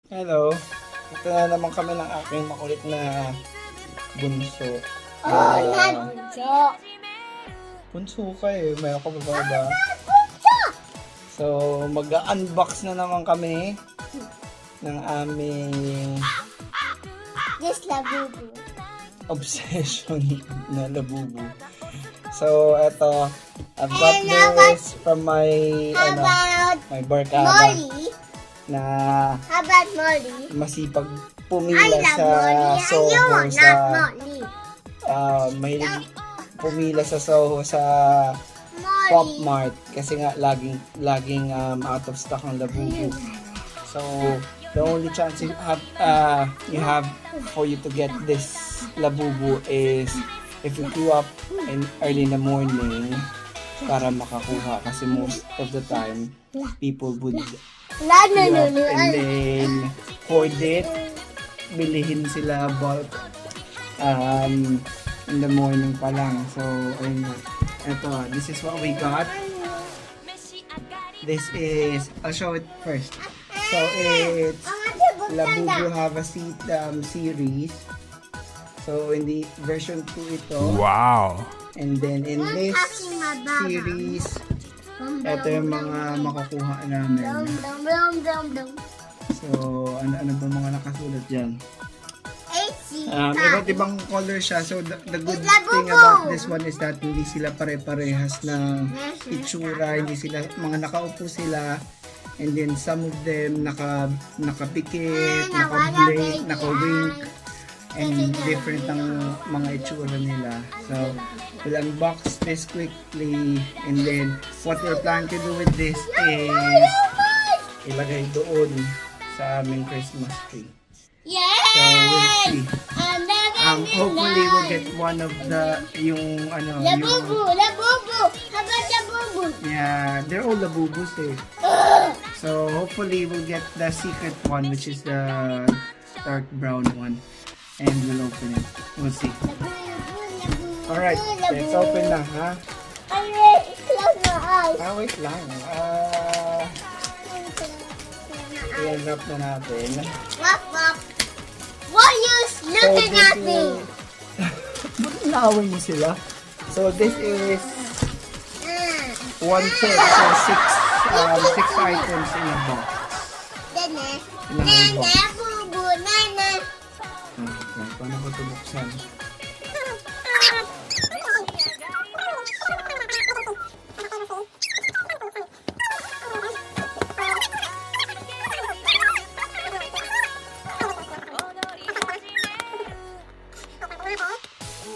Hello. Ito na naman kami ng aking makulit na bunso. Bunso. Bunso ka eh. Mayroon ka ba ba? So, mag-unbox na naman kami ng aming This labubu. obsession na labubu. So, eto. I've got And how this from my, How about my barkada Molly? na How about Molly? masipag I pumila love sa Molly. Soho You, sa not Molly. mahilig pumila sa Soho sa Molly. Pop Mart kasi nga laging out of stock ang labubu. So the only chance you have for you to get this labubu is if you queue up in early in the morning para makakuha kasi most of the time people would No, no, queue no, up no. and then hoard it, bilihin sila bulk in the morning pa lang. So ayun nga. Ito, this is what we got. This is, I'll show it first. So it's Labubu Have a Seat series. So in the version 2 ito. Wow. And then in this series, ito yung mga makukuha namin. Dum, dum, dum, dum. So ano ba mga nakasulat dyan? AC. Iba't ibang color siya. So the good Labubu. thing about this one is that hindi sila pare-parehas ng itsura, hindi sila mga nakaupo sila. And then some of them nakapikit, naka-blink, naka-wink, and different ang mga itsura nila. So we'll unbox this quickly, and then what we're planning to do with this is ilagay doon sa aming Christmas tree. Yay! So we'll see. Hopefully we'll Labubu. get one of the yung Labubu. How about Labubu? yeah, they're all labubus eh. So hopefully we'll get the secret one, which is the dark brown one, and we'll open it. We'll see. All right, let's open na, ha? Close my eyes. Wait lang. I-unwrap na natin. Wap, wap. Why you looking this at me? Bakit naaway niyo sila? So this is one set, so six items in a box. Nana. Ilang box? Nana, bubu, nana. Okay, paano ko ito buksan?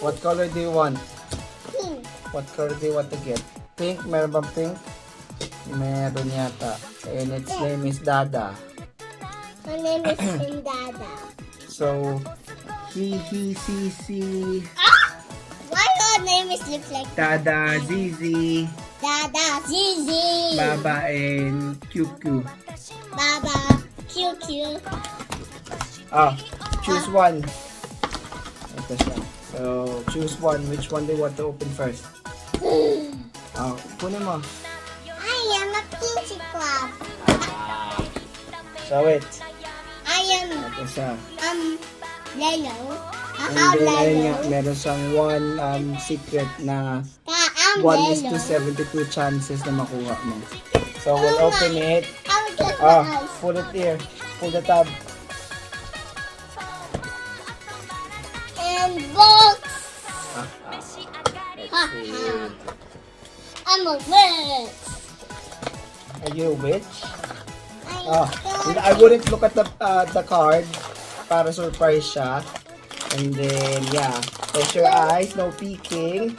What color do you want? Pink. What color do you want to get? Pink? Meron bang pink? Meron yata. And its name is Dada. My name is Dada. So, he, she, Why your name is look like Dada, Zizi, Dada? Zizi. Baba, and QQ. Baba. QQ. Choose one. Ito siya. So, choose one. Which one do you want to open first? Kunin mo. I am a Pinky Club. Show it. I am Ito siya. yellow. And How then, ayun nga, yellow? meron siyang one secret na I'm 1 is yellow. to 72 chances na makuha mo. So, we'll open it. I will close my eyes. Pull it here. Pull the tab. And box. Let's see. I'm a witch. Are you a witch? I wouldn't look at the card para surprise siya. And then, yeah. Close your eyes. No peeking.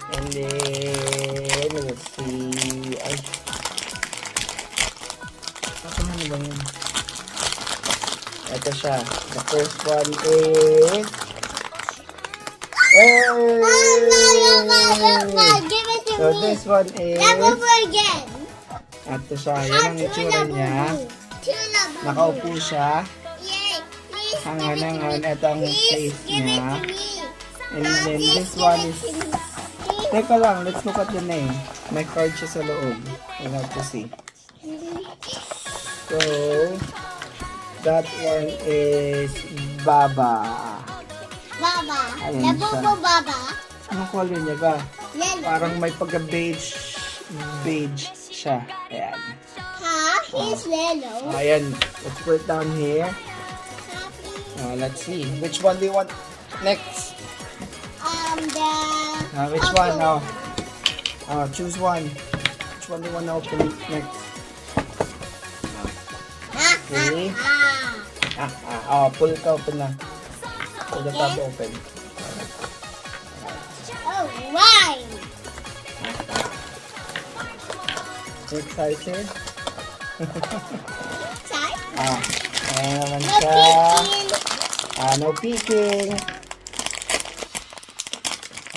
And then, let's see. Ay. Ano ba yun? Ito siya. The first one is... Hey! Give it to So me. this one is... Labubu again. Ito siya. Yan ang itsura niya. Two labubu. Nakaupo siya. Yay. Please give it to Hangan-hangan. me. Ito ang Please face give it niya. to me. And then Please this give one it is... to me. Please. Teka lang. Let's look at the name. May card siya sa loob. We'll have to see. So, That one is Baba. Baba. Ayan Labubo Baba. Anong color niya ba? Yellow. Parang may pagka-beige siya. Ayan. Ha? He's yellow. Ayan. Let's put it down here. Let's see. Which one do you want next? Which one? Choose one. Which one do you want to open next? Okay. Pull it open na. Pull the tab open. Oh, why? Excited? Sorry? Ayan naman No siya. peeking. No peeking.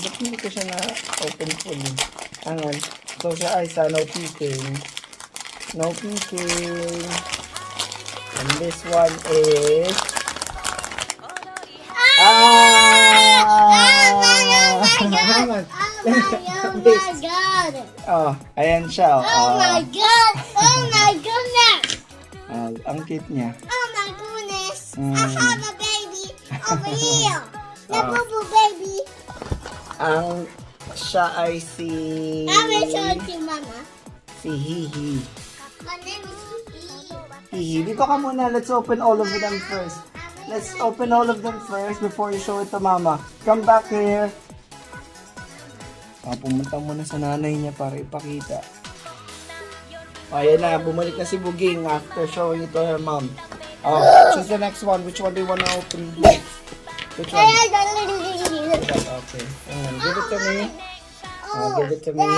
Ba't hindi ko siya na-open fully? Hang on. Close your eyes, no peeking. No peeking. And this one is... Hang on. Oh my god. Ayan siya. Oh my god. Oh my goodness. Ang cute niya. Oh my goodness. I have a baby over here. Labubo baby. Ang siya ay si... I will show it to mama. Si Hihi. My name is Hihi. Hihi. Dito ka muna. Let's open all of them first. Let's open all of them first before you show it to mama. Come back here. Pumunta muna sa nanay niya para ipakita. Ayan na. Bumalik na si Buging after showing it to her mom. Choose the next one. Which one do you want to open next? Which one? Okay. Give it to me. Give it to me.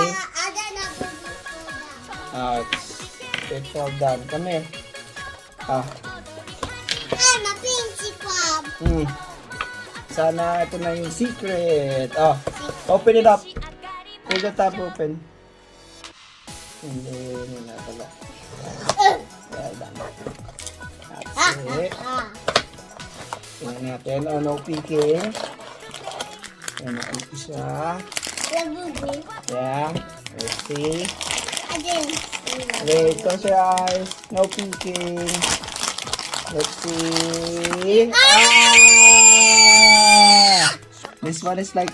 It fell down. Come here. I'm a pinchy crab. Sana ito na yung secret. Open it up. Pull the tab open. Hindi na pala. Well done. That's it. Tingnan natin. No peeking. Ayan, nakita siya. Labubo. Yeah. Let's see. I didn't see that. Wait, close your eyes. No peeking. Let's see. This one is like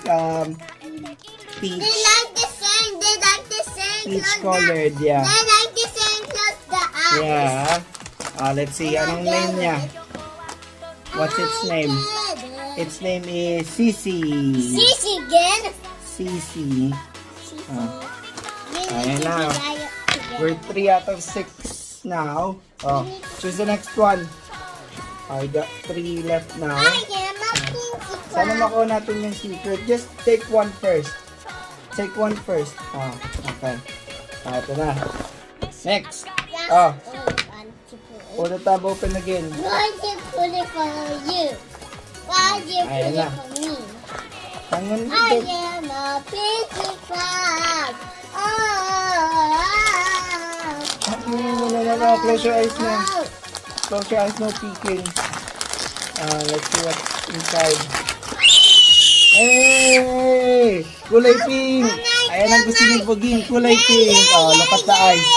peach. They like the same. They like the same. Peach clothes colored, yeah. They like the same clothes the eyes. Yeah. Let's see. Anong name niya? What's its name? Its name is Sisi. Sissy again. Sisi. Ayan na. We're 3 out of 6 now. Choose the next one. I got 3 left now. I am a pinchy Sana crab. makuha natin yung secret. Just take one first. Take one first. Okay. Ito na. Next. Pull the tab open again. Why did you put it for you? Why did you put Ayan it na. for me? Hanggang I am a pinchy crab. No. Close your eyes na. Close your eyes, no peeking. Let's see what's inside. Hey! Kulay pink! Ayan ang gusto ni Buging, kulay pink. Look at the eyes.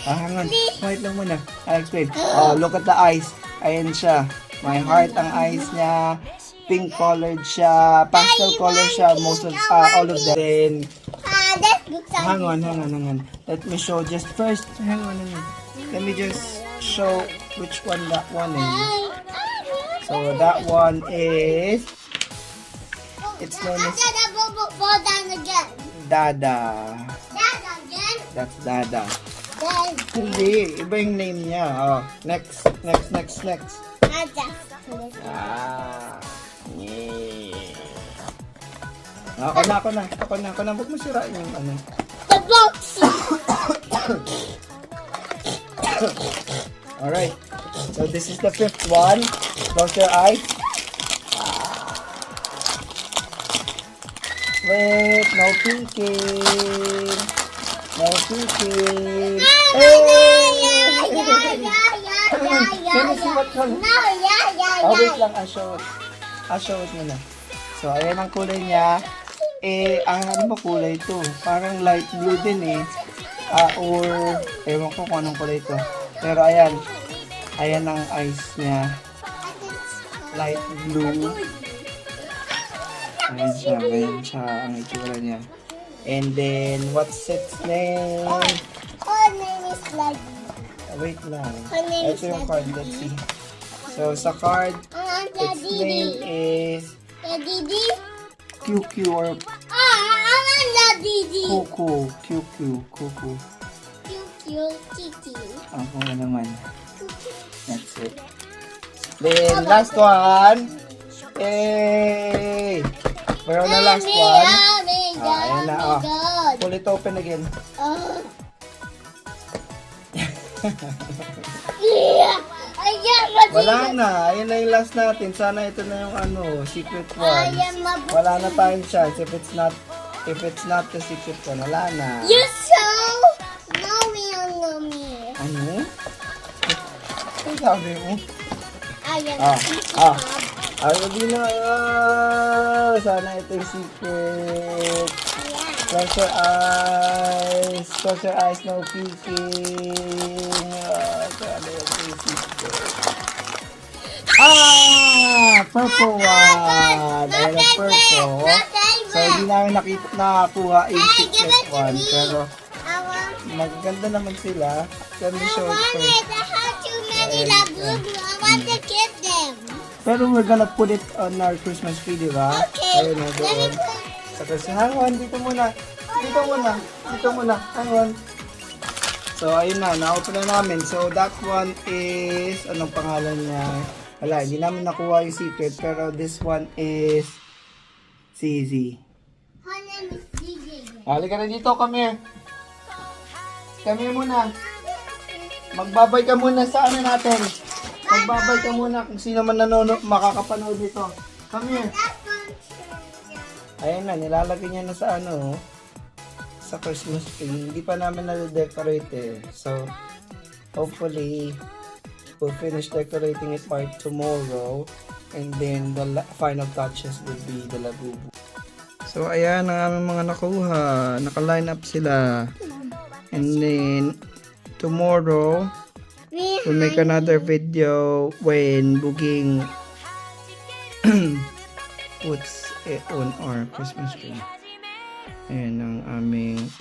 Hang on. Wait lang muna. I'll explain. Look at the eyes. Ayan siya. My heart ang eyes niya. Pink colored siya. Pastel color siya. Most of, all of them. Then, That looks like hang on. Let me show just first. Hang on. Let me just show which one that one is. So that one is, its name is After the bubble fall down again. Dada. That again. That's Dada. Then Hindi, iba yung name niya. Next. I just put it. Yeah. Ako na. Huwag mo sirain yung ano. The box. Alright. So this is the 5th one. Close your eyes. Wait, no peeking. No peeking. Let me see what color. Wait lang. I'll show it muna. So, ayan ang kulay niya. Ano ba kulay ito? Parang light blue din eh. Or, ewan ko kung anong kulay ito. Pero ayan. Ayan ang eyes niya. Light blue. Ayan siya ang itsura niya. And then, what's its name? Her name is Lady. Wait lang. Her name is Ito yung card, let's see. So, sa card, its name is Didi. QQ or I want the Didi. Kuku. Kuku. Cute kitty. Ako na naman. That's it. Then, last one. Hey! Meron na last one. Ayan na, oh. Pull it open again. Wala na. Ayan na yung last natin. Sana ito na yung secret one. Wala na tayong chance. If it's not the secret one, wala na. You so mommy. Ano? Ano sabi mo? Ayan. Hindi na. Sana ito yung secret. Close your eyes. Close your eyes. No peeking. Sana ito yung secret. Purple one. Ayan ang purple. So, hindi namin nakakuha yung secret one. Pero, maganda naman sila. Let me show it first. Pero we're gonna put it on our Christmas tree, di ba? Okay. Ayun na doon. Sa Christmas. Hang on, dito muna. Hang on. So, ayun na. Na-open na namin. So, that one is, anong pangalan niya? Wala, hindi namin nakuha yung secret. Pero this one is CZ. Her name is DJ. Halika na dito, come here. Come here muna. Magbabay ka muna sa natin. Magbabay ka muna kung sino man makakapanood dito. Come here. Ayan na, nilalagay niya na sa sa Christmas tree. Hindi pa namin na-decorate eh. So, hopefully, we'll finish decorating it by tomorrow. And then, the final touches would be the labubu. So, ayan ang aming mga nakuha. Naka-line up sila. And then, tomorrow, we'll make another video when Buging puts it on our Christmas tree. Ayan ang aming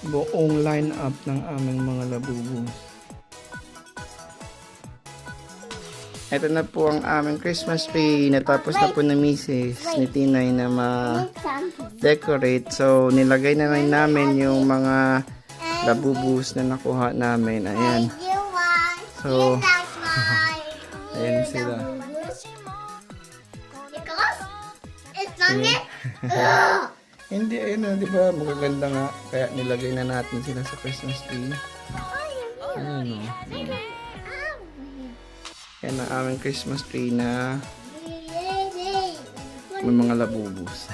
buong line up ng aming mga labubu. Ito na po ang aming Christmas tree. Natapos na po na Mrs. ni Tinay na ma-decorate. So, nilagay na rin namin yung mga labubus na nakuha namin. Ayan. So, ayan sila. Hindi, ayun na, di ba? Magaganda nga. Kaya nilagay na natin sila sa Christmas tree. Ayan o. Yan ang aming Christmas tree na may mga labubus.